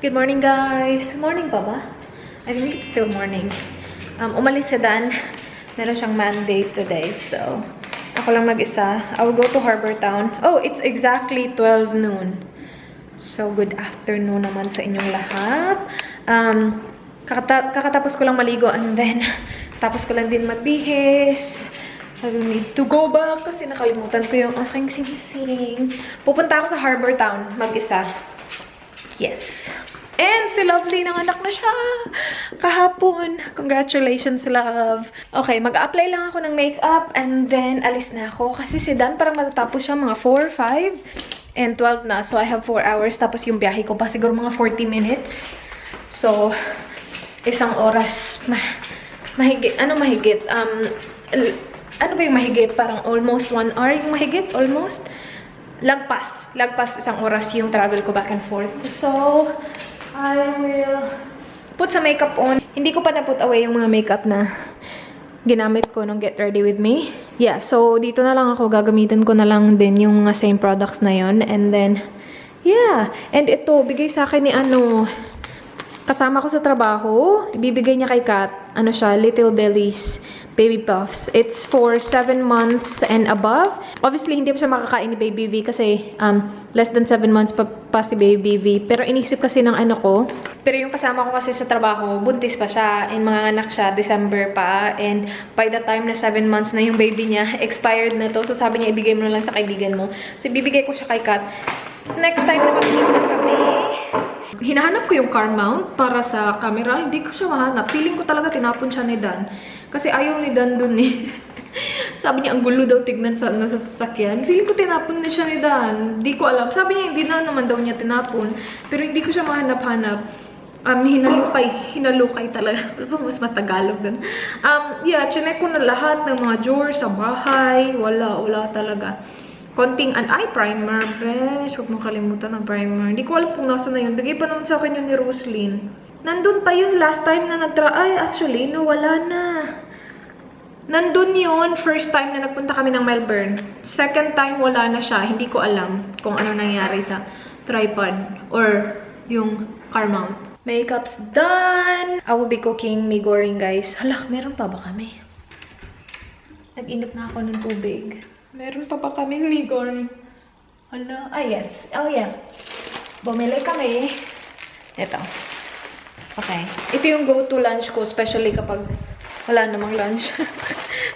Good morning, guys. Morning pa ba? I think it's still morning. Umalis si Dan. Meron siyang mandate today. So, ako lang mag-isa. I will go to Harbor Town. Oh, it's exactly 12 noon. So, good afternoon naman sa inyong lahat. Kakatapos ko lang maligo and then tapos ko lang din magbihis. I need to go back kasi nakalimutan ko yung aking singsing. Pupunta ako sa Harbor Town mag-isa. Yes. And si Lovely nanganak na siya kahapon. Congratulations, love. Okay, mag-apply lang ako ng makeup and then alis na ako. Kasi si Dan parang matatapos siya mga 4, 5, and 12 na. So, I have 4 hours. Tapos yung biyahe ko pa siguro mga 40 minutes. So, isang oras. Mahigit. Ano mahigit? Ano ba yung mahigit? Parang almost 1 hour yung mahigit. Almost. Lagpas isang oras yung travel ko back and forth. So, I will put some makeup on. Hindi ko pa na-put away yung mga makeup na ginamit ko nung Get Ready With Me. Yeah, so dito na lang ako. Gagamitin ko na lang din yung same products na yon. And then, yeah. And ito, bigay sa akin ni kasama ko sa trabaho. Ibibigay niya kay Kat. Ano siya? Little Bellies Baby Puffs. It's for 7 months and above. Obviously, hindi pa siya makakain ni Baby V kasi less than 7 months pa si Baby V. Pero inisip kasi ng ko. Pero yung kasama ko kasi sa trabaho, buntis pa siya. And mga anak siya, December pa. And by the time na 7 months na yung baby niya, expired na to. So sabi niya, ibigay mo na lang sa kaibigan mo. So ibibigay ko siya kay Kat. Next time na magkita kami, hinahanap ko yung car mount para sa camera. Hindi ko siya mahanap. Feeling ko talaga tinapon siya ni Dan. Kasi ayaw ni Dan dun eh. Sabi niya, ang gulo daw tignan sa sasakyan. Feeling ko tinapon na siya ni Dan. Hindi ko alam. Sabi niya, hindi na naman daw niya tinapon. Pero hindi ko siya mahanap-hanap. Hinalukay talaga. Mas matagalog dun. Yeah, chinek ko na lahat ng mga drawers sa bahay. Wala talaga. Konting eye primer. Besh, huwag mong kalimutan ang primer. Hindi ko alam kung nasa na yun. Bigay pa naman sa akin yun ni Roslyn. Nandun pa yun last time na ay, actually, no, wala na. Nandun yun, first time na nagpunta kami ng Melbourne. Second time, wala na siya. Hindi ko alam kung ano nangyari sa tripod or yung car mount. Makeup's done! I will be cooking mee goreng, guys. Hala, meron pa ba kami? Nag-init na ako ng tubig. Meron pa ba kami mee goreng? Hala, yes. Oh, yeah. Bumili kami. Ito. Okay. Ito yung go-to lunch ko, especially kapag wala namang lunch.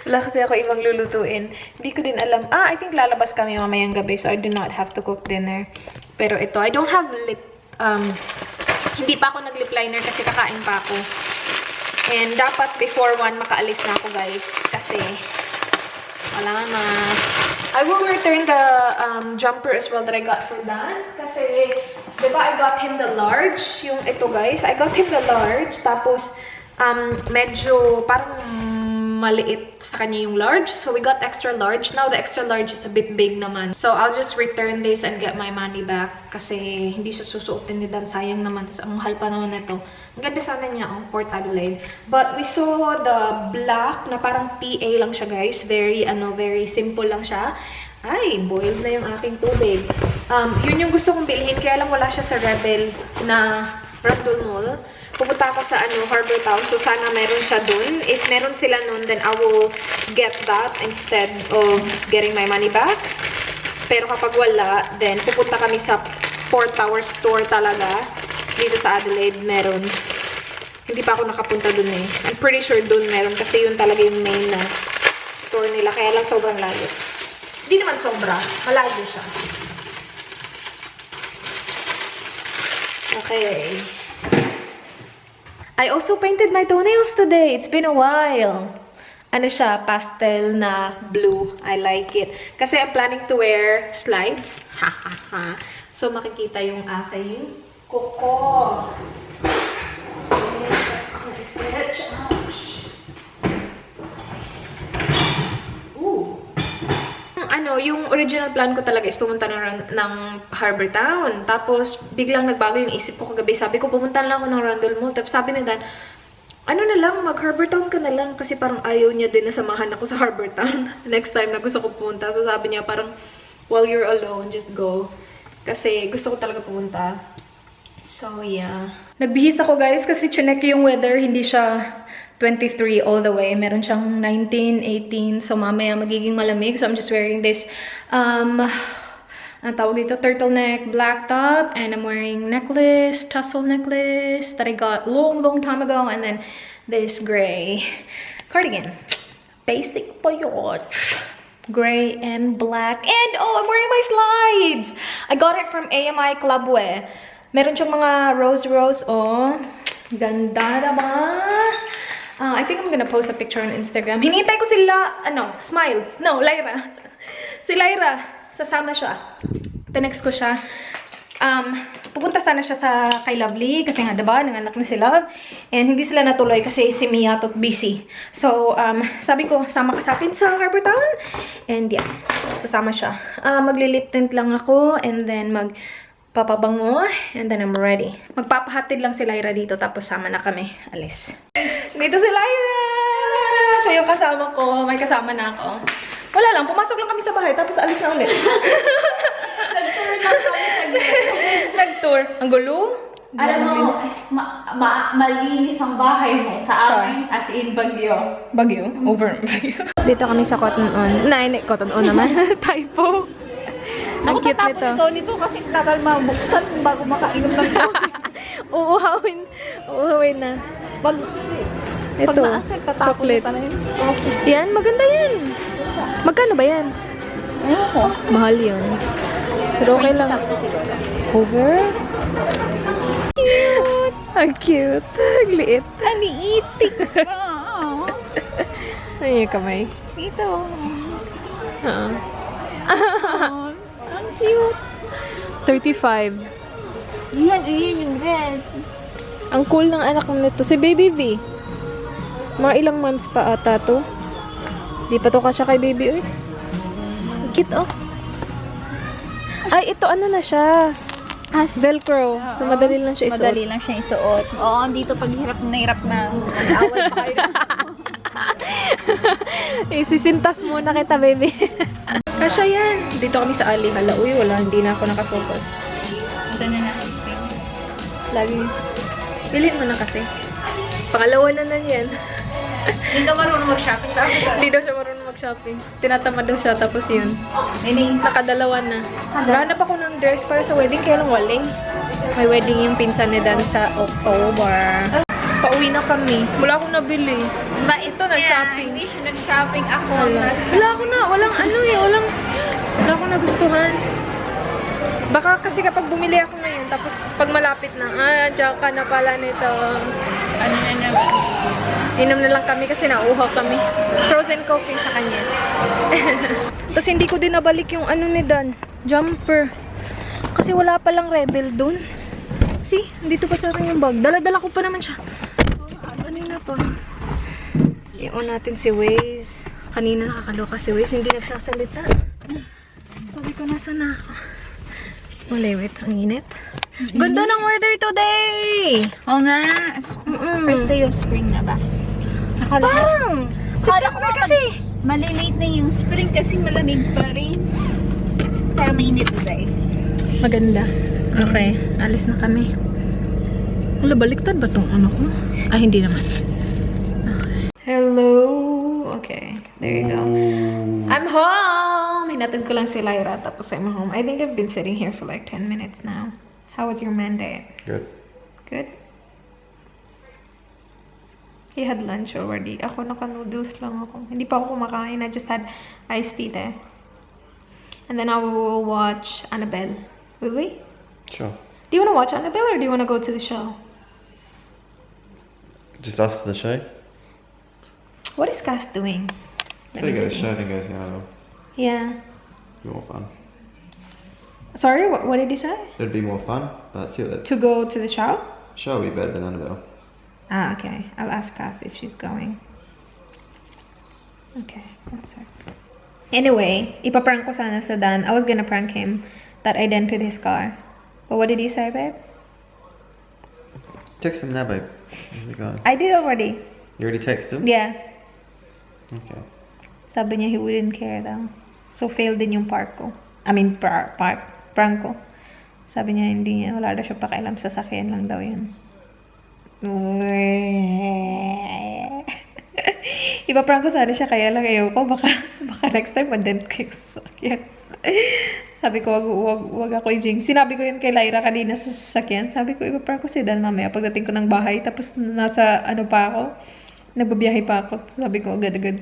Wala kasi ako ibang lulutuin. Hindi ko din alam. I think lalabas kami mamayang gabi, so I do not have to cook dinner. Pero ito, I don't have lip, hindi pa ako nag-lip liner kasi kakain pa ako. And dapat before 1 makaalis na ako, guys. Kasi wala na. I will return the jumper as well that I got for Dan. Kasi, diba I got him the large? Yung ito, guys. I got him the large. Tapos, medyo parang maliit sa kanya yung large. So, we got extra large. Now, the extra large is a bit big naman. So, I'll just return this and get my money back. Kasi, hindi siya susuotin ni Dan. Sayang naman. Tapos, ang mahal pa naman ito. Ang ganda sana niya, Port Adelaide. But, we saw the black na parang PA lang siya, guys. Very simple lang siya. Ay, boiled na yung aking tubig. Yun yung gusto kong bilhin. Kaya lang wala siya sa Rebel na Randall Mall. Pupunta ako sa Harbor Town. So, sana meron siya dun. If meron sila nun, then I will get that instead of getting my money back. Pero kapag wala, then pupunta kami sa Port Tower store talaga. Dito sa Adelaide, meron. Hindi pa ako nakapunta dun eh. I'm pretty sure dun meron kasi yun talaga yung main na store nila. Kaya lang sobrang layo. Hindi naman sobra. Malayo siya. Okay. I also painted my toenails today. It's been a while. Ano siya? Pastel na blue. I like it. Kasi I'm planning to wear slides. Ha ha ha. So makikita yung aking kuko. Yung original plan ko talaga is pumunta ng Harbor Town. Tapos, biglang nagbago yung isip ko kagabi. Sabi ko, pumunta lang ako ng Randall Mall. Tapos sabi ni Dan, ano na lang, mag-Harbor Town ka na lang. Kasi parang ayaw niya din na samahan ako sa Harbor Town. Next time na gusto ko pumunta. So sabi niya, parang, while you're alone, just go. Kasi gusto ko talaga pumunta. So, yeah. Nagbihis ako, guys, kasi chinek yung weather. Hindi siya 23 all the way. Meron siyang 19, 18. So, mamaya magiging malamig. So, I'm just wearing this, ang tawag dito, turtleneck black top. And I'm wearing necklace, tassel necklace that I got long time ago. And then this gray cardigan. Basic po yun. Gray and black. And, oh, I'm wearing my slides! I got it from AMI Clubwe. Meron siyang mga rose, oh. Ganda naman. I think I'm gonna post a picture on Instagram. Hinihintay ko sila, Smile. No, Lyra. Si Lyra, sasama siya. Tinext ko siya. Pupunta sana siya kay Lovely kasi nga, diba, nanganak na si Love. And hindi sila natuloy kasi si Mia tot busy. So, sabi ko, sama ka sa akin sa Harbor Town. And yeah, sasama siya. Magli-lip tint lang ako and then magpapabango. And then I'm ready. Magpapahatid lang si Lyra dito tapos sama na kami. Alis. Dito si Lyra! Siya yung kasama ko. May kasama na ako. Wala lang, pumasok lang kami sa bahay tapos alis na ulit. Nag-tour lang kami sa Nag-tour. Ang gulo? Alam mo, malinis ang bahay mo sa amin as in Bagyo. Bagyo? Over Bagyo. Dito kami sa Cotton On. Cotton On naman. Typo. Ang cute nito. Nito kasi tagal mabuksan bago makainom ng tubig. Uuhawin na. Pag Ito, naasal, tatapon chocolate. pa rin. Yan, maganda yan. Magkano ba yan? Ayun ko. Mahal yun. Pero okay lang. Over? Cute! Ang cute. Ang liit. Ang liit. Ay, yung kamay. Ito. Ang cute. 35. Yan yung red. Ang cool ng anak mo nito. Si Baby V. Mga ilang months pa ata to. Di pa to kasya kay Baby. Uy. Cute, oh. Ay, ito ano na siya. Velcro. So, madali lang siya isuot. Madali lang siya isuot. Oo, dito pag hirap na mag-awal pa kayo. Sisintas muna kita, baby. Kasya yan. Dito kami sa alley. Hala, uy, wala. Hindi na ako nakafocus. Ito na natin. Lagi. Pilin mo na kasi. Pangalawa na yan. Hindi daw marunong mag-shopping. Hindi daw siya marunong mag-shopping. Tinatamad daw siya, tapos yun. Nakadalawa na. Nahanap ako ng dress para sa wedding, kaya lang waling. May wedding yung pinsan ni Dan sa October. Pauwi na kami. Wala akong nabili. Ito na shopping. Hindi siya nag-shopping ako. Wala ako na. Wala akong nagustuhan. Baka kasi kapag bumili ako ngayon, tapos pag malapit na, diyan ka na pala nito. Ano na naman? Inom na lang kami kasi nauuhaw kami. Frozen coke sa kanya. Tapos hindi ko din nabalik yung ano ni Dan. Jumper. Kasi wala palang rebel dun. See? Dito pa sa akin yung bag. Dala-dala ko pa naman siya. Kanina pa. I-on natin si Waze. Kanina nakakaloka si Waze. Hindi nagsasalita. Sabi ko, nasa na ako? Wala, wait. Ang init. Ganda ng weather today! Oo nga. First day of spring na ba? Parang! September kasi! Malilate na yung spring kasi malamig pa rin. Pero mainit today. Maganda. Okay, alis na kami. Wala, baliktad ba tong ano ko? Ay, hindi naman. Okay. Hello! Okay, there you go. I'm home! Hinatid ko lang si Lyra, tapos I'm home. I think I've been sitting here for like 10 minutes now. How was your Monday? Good. Good? He had lunch already. Ako naka-noodles lang ako. Hindi pa ako kumakain. I just had iced tea there. And then I will watch Annabelle. Will we? Sure. Do you want to watch Annabelle or do you want to go to the show? Just us to the show? What is Kath doing? If they go to the show, then go to the Annabelle. Yeah. It'd be more fun. Sorry, what did you say? It'd be more fun, but see what the To go to the show? show would be better than Annabelle. Ah, okay. I'll ask Kath if she's going. Okay, one sec. Anyway, ipaprank ko sana sa Dan. I was gonna prank him that I dented his car. But what did you say, babe? Text him now, babe. How's it going? I did already. You already texted him? Yeah. Okay. Sabi niya he wouldn't care daw. So, failed din yung prank ko. Sabi niya, hindi niya, wala daw siya pakialam sa sasakyan lang daw yun. Ipaprank ko sana siya, kaya lang ayaw ko. Baka next time, madent ko yung sasakyan. Sabi ko, wag ako i-jinx. Sinabi ko yun kay Lyra kanina sa sasakyan. Sabi ko, ipaprank ko si Dan mamaya pagdating ko ng bahay. Tapos nasa, ano pa ako, nagbabiyahe pa ako. Sabi ko, agad-agad,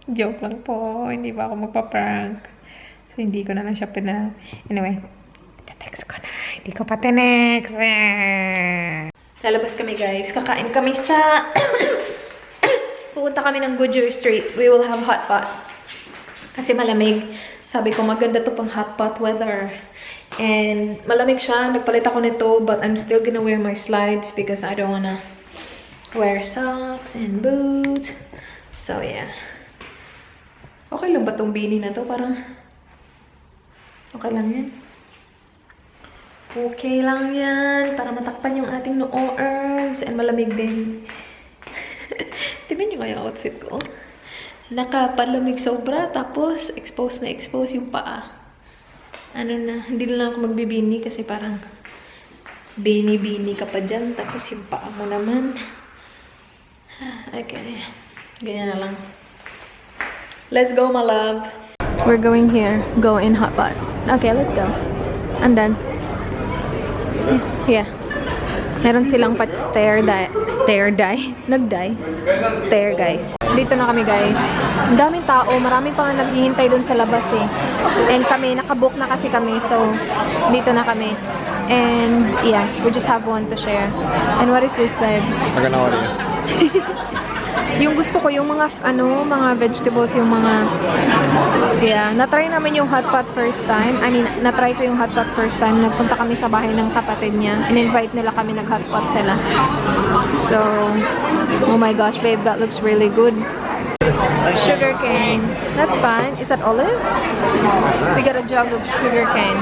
joke lang po. Hindi pa ako magpa-prank. So, hindi ko na lang siya Anyway, text ko na. Hindi ko pa tinext. Lalabas kami, guys. Kakain kami sa... Pupunta kami ng Goodyear Street. We will have hot pot. Kasi malamig. Sabi ko, maganda to pang hot pot weather. And malamig siya. Nagpalit ako nito. But I'm still gonna wear my slides because I don't wanna wear socks and boots. So, yeah. Okay lang ba tong beanie na to? Parang... Okay lang yan. Okay lang yan. Para matakpan yung ating noo-arms. And malamig din. Tignan nyo nga yung outfit ko. Nakapalamig sobra. Tapos, expose na expose yung paa. Ano na. Hindi na lang ako magbibini kasi parang bini-bini ka pa dyan. Tapos yung paa mo naman. Okay. Ganyan na lang. Let's go, my love. We're going here. Go in hot pot. Okay, let's go. I'm done. Yeah. Meron silang stair, guys. Dito na kami, guys. Ang daming tao. Marami pa nga naghihintay dun sa labas eh. And kami, nakabook na kasi kami. So, dito na kami. And, yeah. We just have one to share. And what is this, babe? I got no idea. Yung gusto ko, yung mga, mga vegetables, yung mga, yeah, natry namin yung hot pot first time. I mean, natry ko yung hot pot first time. Nagpunta kami sa bahay ng kapatid niya. In-invite nila kami, nag-hot pot sila. So, oh my gosh, babe, that looks really good. Sugar cane. That's fine. Is that olive? We got a jug of sugar cane.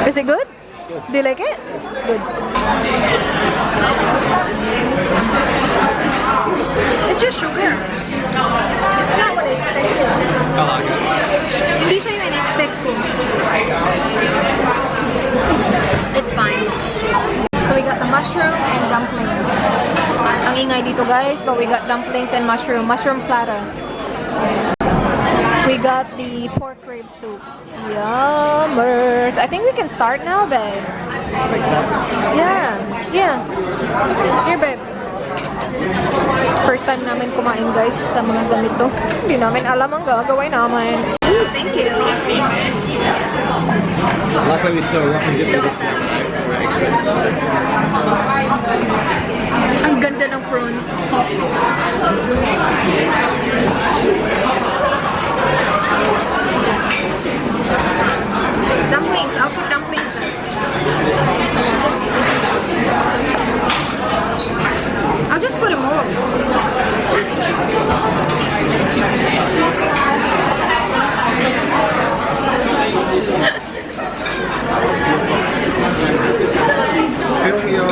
Is it good? Do you like it? Good. It's just sugar. It's not what I expected. I like it. Hindi siya yung in-expect ko. It's fine. So we got the mushroom and dumplings. Ang ingay dito, guys, but we got dumplings and mushroom platter. We got the pork rib soup. Yummers. I think we can start now, babe. Yeah. Here, babe. First time namin kumain, guys, sa mga ganito. Hindi namin alam ang gagawin namin. Thank you. Luckily we're so rough and good with this one. Ang ganda ng prawns. Dumplings. I'll put dumplings back. I'll just put them all. Film your...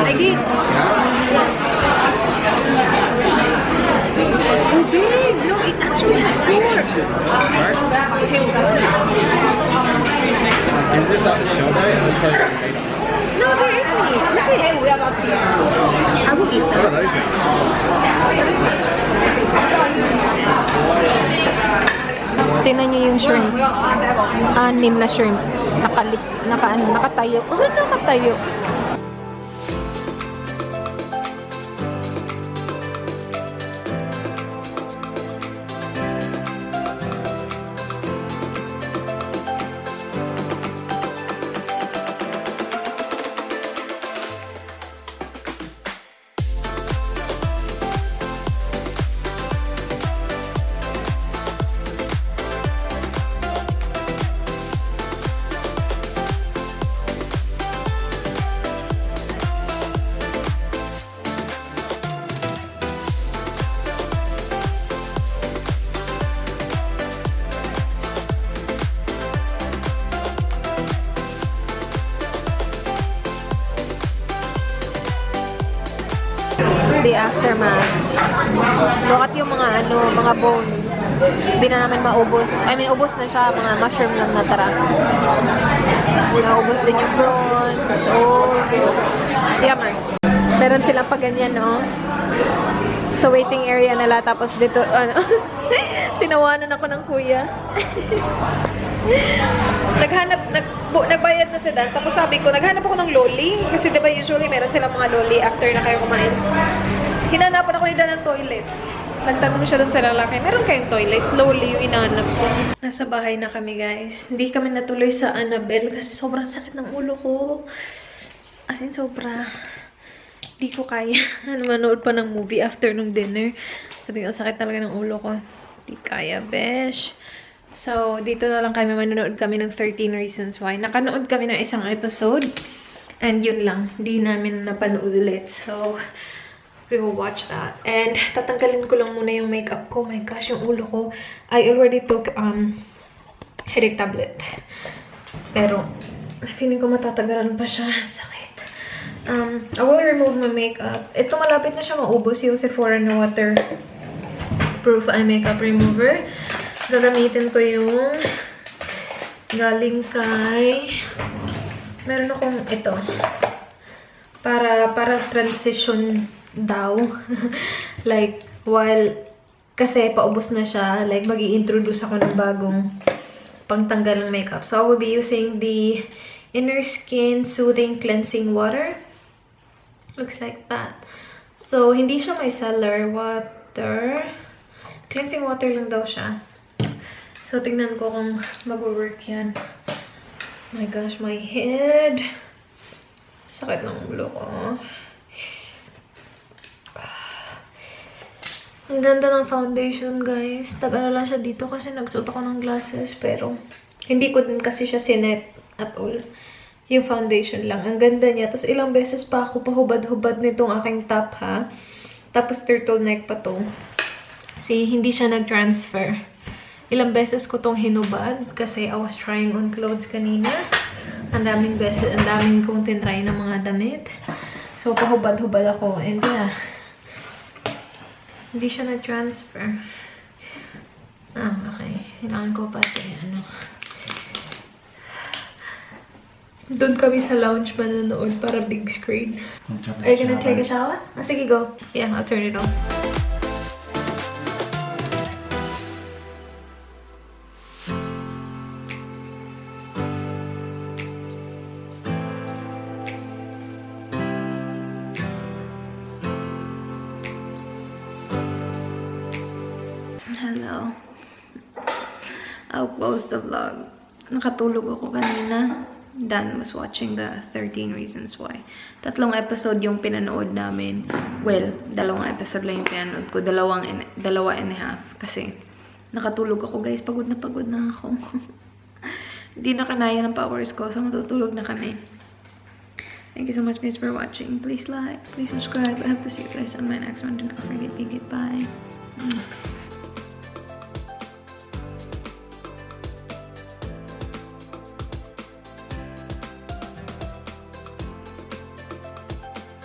I did. Oh, babe. No, it actually has pork. Is this on the show night? No, there is meat. Look at it. I will eat What are that. those things? Tingnan niyo yung shrimp. 6 na shrimp. Nakatayo. Oh, nakatayo. The aftermath. Look at yung mga mga bones. Hindi na namin maubos. I mean, ubos na siya. Mga mushroom lang natara. Naubos din yung prawns. Oh, good. Yummers. Meron silang pa ganyan, no? Sa waiting area nila. Tapos dito, ano, tinawanan ako ng kuya. Nagbayad na si Dan. Tapos sabi ko, naghanap ako ng loli. Kasi diba usually meron silang mga loli after na kayo kumain. Hinanapan ako ni Dan ng toilet. Nagtanong siya dun sa lalaki, meron kayong toilet? Loli yung inanap ko. Nasa bahay na kami, guys. Hindi kami natuloy sa Annabelle kasi sobrang sakit ng ulo ko. As in, sobra. Hindi ko kaya. Manood pa ng movie after nung dinner. Sabi ko, sakit talaga ng ulo ko. Hindi kaya, besh. So, dito na lang kami. Manonood kami ng 13 Reasons Why. Nakanood kami ng isang episode. And yun lang. Hindi namin napanood ulit. So, we will watch that. And tatanggalin ko lang muna yung makeup ko. My gosh, yung ulo ko. I already took headache tablet. Pero, feeling ko matatagalan pa siya. Sakit. I will remove my makeup. Ito malapit na siya maubos. Yung Sephora na waterproof eye makeup remover. Gagamitin ko yung galing kay... Meron akong ito. Para transition daw. Like, while... Kasi paubos na siya. Like, mag-i-introduce ako ng bagong pangtanggal ng makeup. So, I will be using the Inner Skin Soothing Cleansing Water. Looks like that. So, hindi siya micellar water. Cleansing water lang daw siya. So, tingnan ko kung mag-work yan. My gosh, my head. Sakit ng ulo ko. Ang ganda ng foundation, guys. Tag-ano lang siya dito kasi nagsuot ako ng glasses. Pero, hindi ko din kasi siya sinet at all. Yung foundation lang. Ang ganda niya. Tapos, ilang beses pa ako pahubad-hubad nitong aking top, ha. Tapos, turtleneck pa to. Kasi, hindi siya nag-transfer. Ilang beses ko tong hinubad kasi I was trying on clothes kanina. Ang daming beses, ang daming kong tinry ng mga damit. So, pahubad-hubad ako. And yeah, hindi siya na-transfer. Okay. Kailangan ko pati, Doon kami sa lounge manonood para big screen. Are you gonna take a shower? Sige, go. Yeah, I'll turn it on. Hello. I'll close the vlog. Nakatulog ako kanina. Dan was watching the 13 Reasons Why. 3 episode yung pinanood namin. Well, 2 episode lang yung pinanood ko. 2.5. Kasi nakatulog ako, guys. Pagod na ako. Hindi na kanaya ng powers ko. So, matutulog na kami. Thank you so much, guys, for watching. Please like, please subscribe. I hope to see you guys on my next one. Do not forget, bye.